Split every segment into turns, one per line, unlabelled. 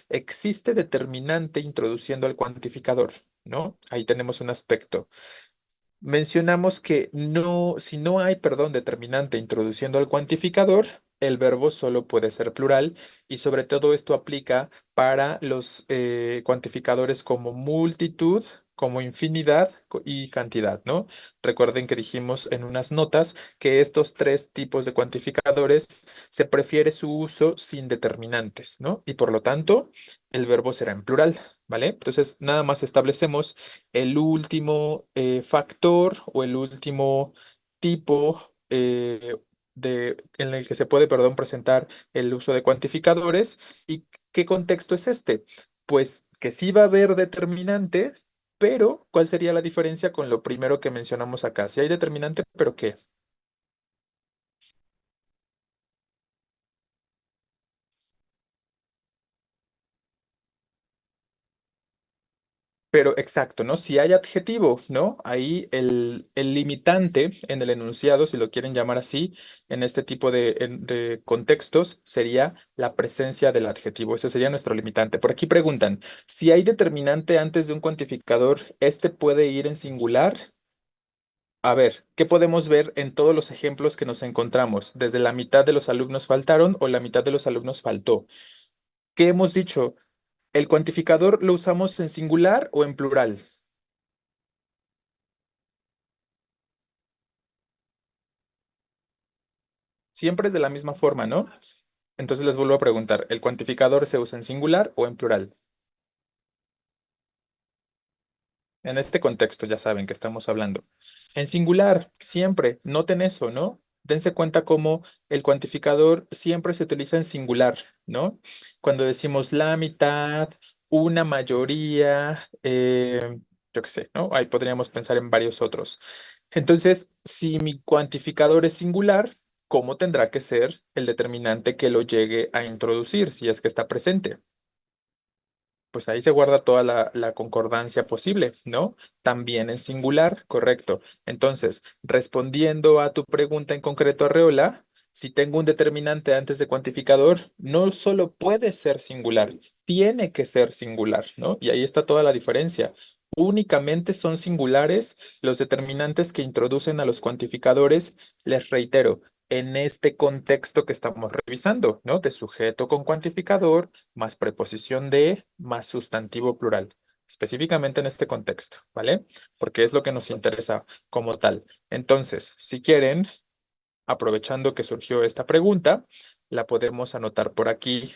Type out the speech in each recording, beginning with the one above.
existe determinante introduciendo al cuantificador, ¿no? Ahí tenemos un aspecto. Mencionamos que no, si no hay, perdón, determinante introduciendo al cuantificador, el verbo solo puede ser plural y sobre todo esto aplica para los cuantificadores como multitud, como infinidad y cantidad, ¿no? Recuerden que dijimos en unas notas que estos tres tipos de cuantificadores se prefiere su uso sin determinantes, ¿no? Y por lo tanto, el verbo será en plural, ¿vale? Entonces, nada más establecemos el último factor o el último tipo en el que se puede, perdón, presentar el uso de cuantificadores. ¿Y qué contexto es este? Pues que sí va a haber determinante, pero ¿cuál sería la diferencia con lo primero que mencionamos acá? Si hay determinante, pero ¿qué? Pero exacto, ¿no? Si hay adjetivo, ¿no? Ahí el limitante en el enunciado, si lo quieren llamar así, en este tipo de contextos, sería la presencia del adjetivo. Ese sería nuestro limitante. Por aquí preguntan, si hay determinante antes de un cuantificador, ¿este puede ir en singular? A ver, ¿qué podemos ver en todos los ejemplos que nos encontramos? Desde la mitad de los alumnos faltaron o la mitad de los alumnos faltó. ¿Qué hemos dicho? ¿El cuantificador lo usamos en singular o en plural? Siempre es de la misma forma, ¿no? Entonces les vuelvo a preguntar, ¿el cuantificador se usa en singular o en plural? En este contexto ya saben que estamos hablando. En singular, siempre, noten eso, ¿no? Dense cuenta cómo el cuantificador siempre se utiliza en singular, ¿no? Cuando decimos la mitad, una mayoría, yo qué sé, ¿no? Ahí podríamos pensar en varios otros. Entonces, si mi cuantificador es singular, ¿cómo tendrá que ser el determinante que lo llegue a introducir si es que está presente? Pues ahí se guarda toda la concordancia posible, ¿no? También en singular, correcto. Entonces, respondiendo a tu pregunta en concreto, Arreola, si tengo un determinante antes de cuantificador, no solo puede ser singular, tiene que ser singular, ¿no? Y ahí está toda la diferencia. Únicamente son singulares los determinantes que introducen a los cuantificadores, les reitero, en este contexto que estamos revisando, ¿no? De sujeto con cuantificador más preposición de, más sustantivo plural, específicamente en este contexto, ¿vale? Porque es lo que nos interesa como tal. Entonces, si quieren, aprovechando que surgió esta pregunta, la podemos anotar por aquí,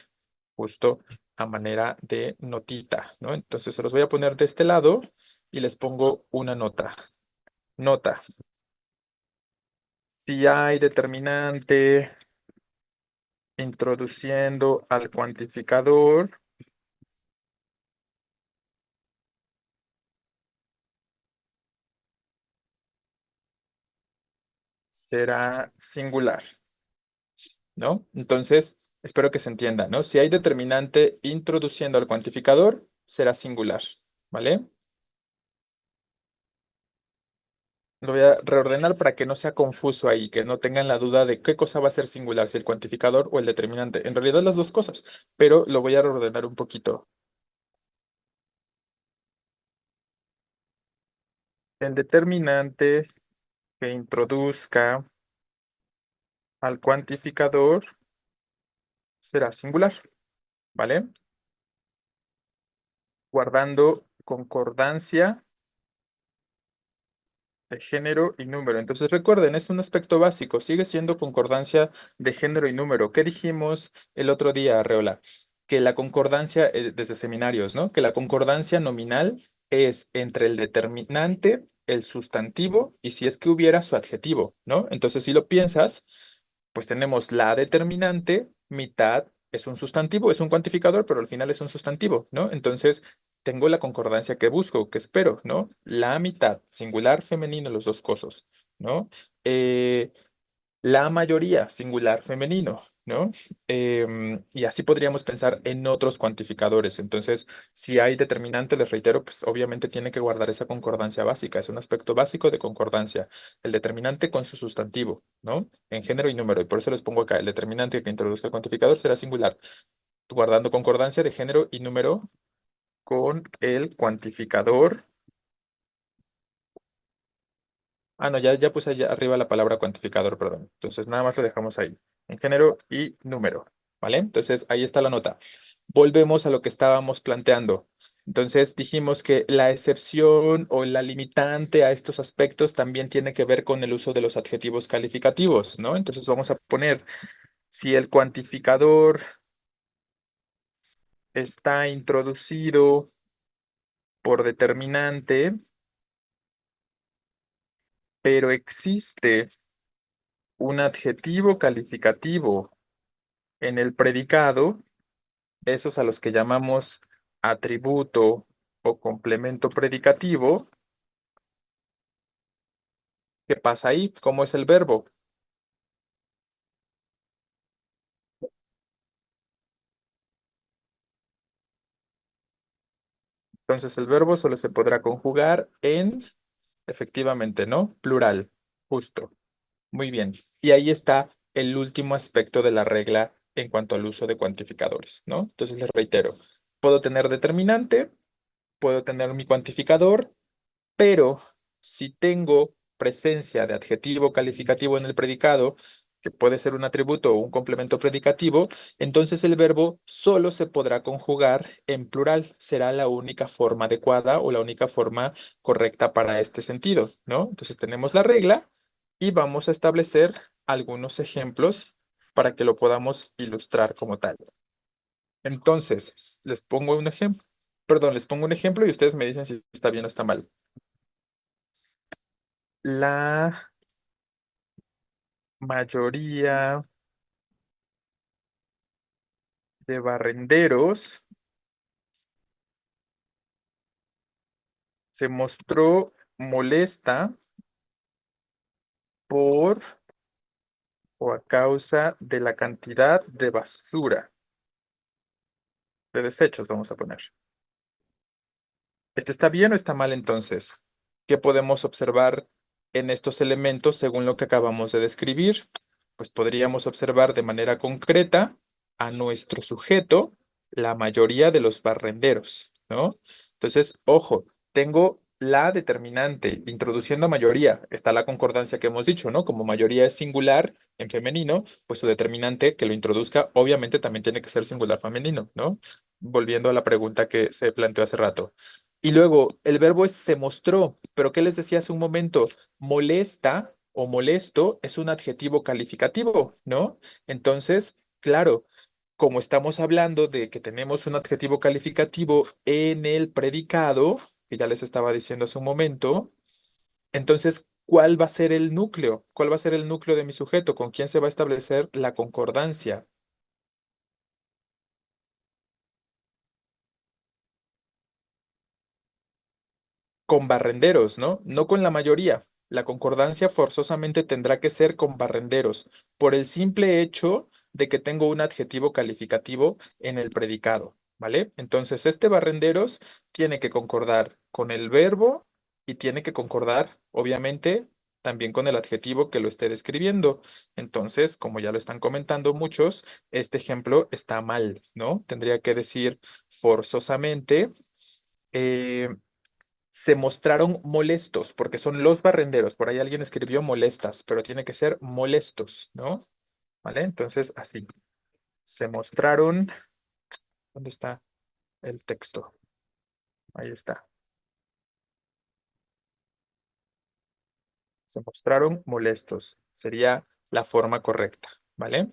justo a manera de notita, ¿no? Entonces, se los voy a poner de este lado y les pongo una nota. Nota. Si hay determinante introduciendo al cuantificador, será singular, ¿no? Entonces, espero que se entienda, ¿no? Si hay determinante introduciendo al cuantificador, será singular, ¿vale? Lo voy a reordenar para que no sea confuso ahí, que no tengan la duda de qué cosa va a ser singular, si el cuantificador o el determinante. En realidad las dos cosas, pero lo voy a reordenar un poquito. El determinante que introduzca al cuantificador será singular, ¿vale? Guardando concordancia de género y número. Entonces recuerden, es un aspecto básico, sigue siendo concordancia de género y número. ¿Qué dijimos el otro día, Arreola? Que la concordancia, desde seminarios, ¿no? Que la concordancia nominal es entre el determinante, el sustantivo y si es que hubiera su adjetivo, ¿no? Entonces, si lo piensas, pues tenemos la determinante, mitad es un sustantivo, es un cuantificador, pero al final es un sustantivo, ¿no? Entonces, tengo la concordancia que busco, que espero, ¿no? La mitad, singular, femenino, los dos cosas, ¿no? Eh, la mayoría, singular femenino, ¿no? Y así podríamos pensar en otros cuantificadores. Entonces, si hay determinante, les reitero, pues obviamente tiene que guardar esa concordancia básica. Es un aspecto básico de concordancia. El determinante con su sustantivo, ¿no? En género y número. Y por eso les pongo acá, el determinante que introduzca el cuantificador será singular. guardando concordancia de género y número con el cuantificador. Ah, no, ya puse allá arriba la palabra cuantificador, perdón. Entonces nada más lo dejamos ahí, en género y número, ¿vale? Entonces ahí está la nota. Volvemos a lo que estábamos planteando. Entonces dijimos que la excepción o la limitante a estos aspectos también tiene que ver con el uso de los adjetivos calificativos, ¿no? Entonces vamos a poner si el cuantificador está introducido por determinante, pero existe un adjetivo calificativo en el predicado, esos a los que llamamos atributo o complemento predicativo. ¿Qué pasa ahí? ¿Cómo es el verbo? Entonces el verbo solo se podrá conjugar en, efectivamente, ¿no? Plural, justo. Muy bien. Y ahí está el último aspecto de la regla en cuanto al uso de cuantificadores, ¿no? Entonces les reitero, puedo tener determinante, puedo tener mi cuantificador, pero si tengo presencia de adjetivo calificativo en el predicado, que puede ser un atributo o un complemento predicativo, entonces el verbo solo se podrá conjugar en plural. Será la única forma adecuada o la única forma correcta para este sentido, ¿no? Entonces tenemos la regla y vamos a establecer algunos ejemplos para que lo podamos ilustrar como tal. Entonces, les pongo un ejemplo. Perdón, les pongo un ejemplo y ustedes me dicen si está bien o está mal. La mayoría de barrenderos se mostró molesta por o a causa de la cantidad de basura, de desechos, vamos a poner. ¿Este está bien o está mal entonces? ¿Qué podemos observar en estos elementos según lo que acabamos de describir? Pues podríamos observar de manera concreta a nuestro sujeto, la mayoría de los barrenderos, ¿no? Entonces, ojo, tengo la determinante, introduciendo mayoría, está la concordancia que hemos dicho, ¿no? Como mayoría es singular en femenino, pues su determinante que lo introduzca, obviamente también tiene que ser singular femenino, ¿no? Volviendo a la pregunta que se planteó hace rato. Y luego, el verbo es se mostró, pero ¿qué les decía hace un momento? Molesta o molesto es un adjetivo calificativo, ¿no? Entonces, claro, como estamos hablando de que tenemos un adjetivo calificativo en el predicado, que ya les estaba diciendo hace un momento, entonces, ¿cuál va a ser el núcleo? ¿Cuál va a ser el núcleo de mi sujeto? ¿Con quién se va a establecer la concordancia? Con barrenderos, ¿no? No con la mayoría. La concordancia forzosamente tendrá que ser con barrenderos, por el simple hecho de que tengo un adjetivo calificativo en el predicado, ¿vale? Entonces, este barrenderos tiene que concordar con el verbo y tiene que concordar, obviamente, también con el adjetivo que lo esté describiendo. Entonces, como ya lo están comentando muchos, este ejemplo está mal, ¿no? Tendría que decir forzosamente. eh, Se mostraron molestos, porque son los barrenderos. Por ahí alguien escribió molestas, pero tiene que ser molestos, ¿no? ¿Vale? Entonces, así. Se mostraron. ¿Dónde está el texto? Ahí está. Se mostraron molestos. Sería la forma correcta, ¿vale?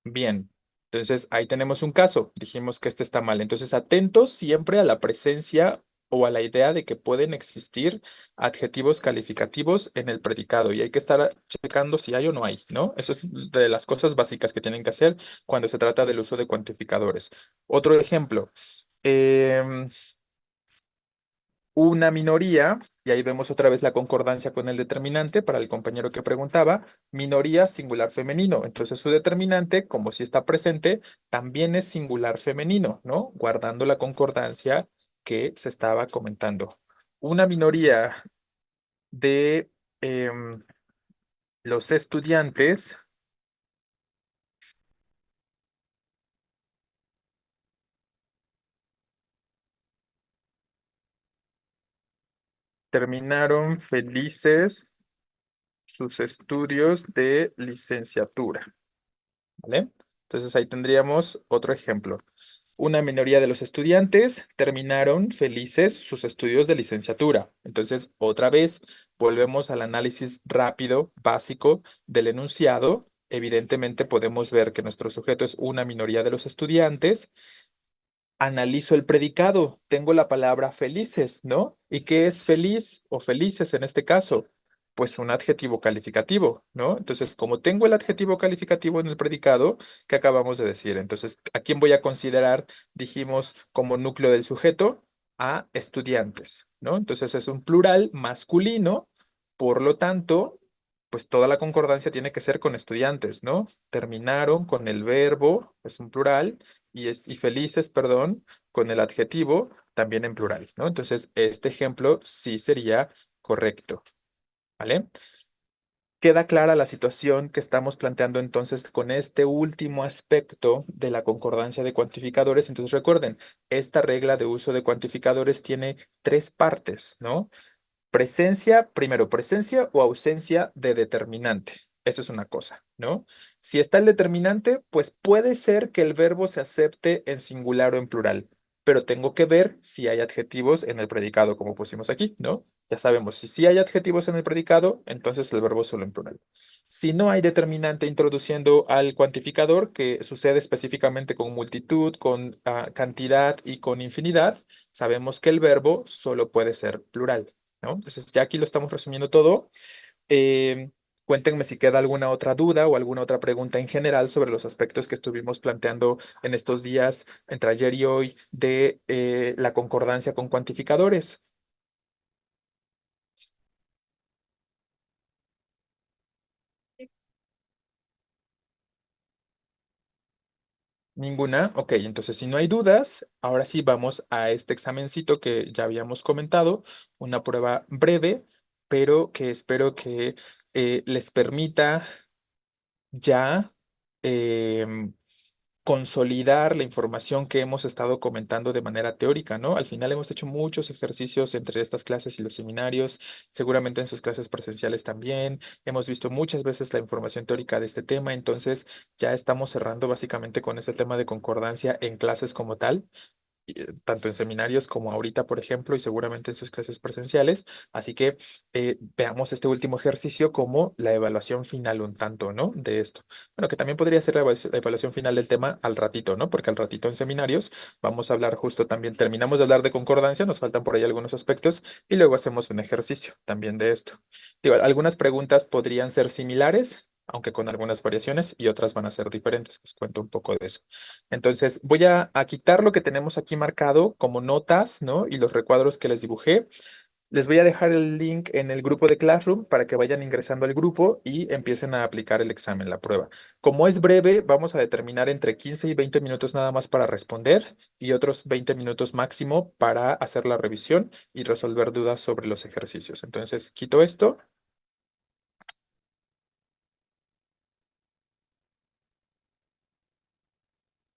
Bien, entonces ahí tenemos un caso. Dijimos que este está mal. Entonces, atentos siempre a la presencia o a la idea de que pueden existir adjetivos calificativos en el predicado y hay que estar checando si hay o no hay, ¿no? Eso es de las cosas básicas que tienen que hacer cuando se trata del uso de cuantificadores. Otro ejemplo. em, una minoría, y ahí vemos otra vez la concordancia con el determinante para el compañero que preguntaba, minoría singular femenino. Entonces su determinante, como si está presente, también es singular femenino, ¿no? Guardando la concordancia que se estaba comentando. Una minoría de los estudiantes terminaron felices sus estudios de licenciatura, ¿vale? Entonces ahí tendríamos otro ejemplo. Una minoría de los estudiantes terminaron felices sus estudios de licenciatura. Entonces, otra vez, volvemos al análisis rápido, básico del enunciado. Evidentemente podemos ver que nuestro sujeto es una minoría de los estudiantes. Analizo el predicado, tengo la palabra felices, ¿no? ¿Y qué es feliz o felices en este caso? Pues un adjetivo calificativo, ¿no? Entonces, como tengo el adjetivo calificativo en el predicado, ¿qué acabamos de decir? Entonces, ¿a quién voy a considerar, dijimos, como núcleo del sujeto? A estudiantes, ¿no? Entonces es un plural masculino, por lo tanto, pues toda la concordancia tiene que ser con estudiantes, ¿no? Terminaron con el verbo, es un plural y felices, perdón, con el adjetivo también en plural, ¿no? Entonces, este ejemplo sí sería correcto, ¿vale? Queda clara la situación que estamos planteando entonces con este último aspecto de la concordancia de cuantificadores. Entonces, recuerden, esta regla de uso de cuantificadores tiene tres partes, ¿no? Presencia, primero, presencia o ausencia de determinante. Esa es una cosa, ¿no? Si está el determinante, pues puede ser que el verbo se acepte en singular o en plural, pero tengo que ver si hay adjetivos en el predicado, como pusimos aquí, ¿no? Ya sabemos, si sí hay adjetivos en el predicado, entonces el verbo solo en plural. Si no hay determinante introduciendo al cuantificador, que sucede específicamente con multitud, con cantidad y con infinidad, sabemos que el verbo solo puede ser plural. ¿No? Entonces, ya aquí lo estamos resumiendo todo. Eh, Cuéntenme si queda alguna otra duda o alguna otra pregunta en general sobre los aspectos que estuvimos planteando en estos días, entre ayer y hoy, de la concordancia con cuantificadores. Ninguna. Ok, entonces si no hay dudas, ahora sí vamos a este examencito que ya habíamos comentado, una prueba breve, pero que espero que les permita ya consolidar la información que hemos estado comentando de manera teórica, ¿no? Al final hemos hecho muchos ejercicios entre estas clases y los seminarios, seguramente en sus clases presenciales también. Hemos visto muchas veces la información teórica de este tema, entonces ya estamos cerrando básicamente con ese tema de concordancia en clases como tal tanto en seminarios como ahorita, por ejemplo, y seguramente en sus clases presenciales. Así que veamos este último ejercicio como la evaluación final un tanto, ¿no? De esto. Bueno, que también podría ser la evaluación final del tema al ratito, ¿no? Porque al ratito en seminarios vamos a hablar justo también, terminamos de hablar de concordancia, nos faltan por ahí algunos aspectos y luego hacemos un ejercicio también de esto. Digo, algunas preguntas podrían ser similares, aunque con algunas variaciones, y otras van a ser diferentes. Les cuento un poco de eso. Entonces, voy a quitar lo que tenemos aquí marcado como notas, ¿no? Y los recuadros que les dibujé. Les voy a dejar el link en el grupo de Classroom para que vayan ingresando al grupo y empiecen a aplicar el examen, la prueba. Como es breve, vamos a determinar entre 15 y 20 minutos nada más para responder y otros 20 minutos máximo para hacer la revisión y resolver dudas sobre los ejercicios. Entonces, quito esto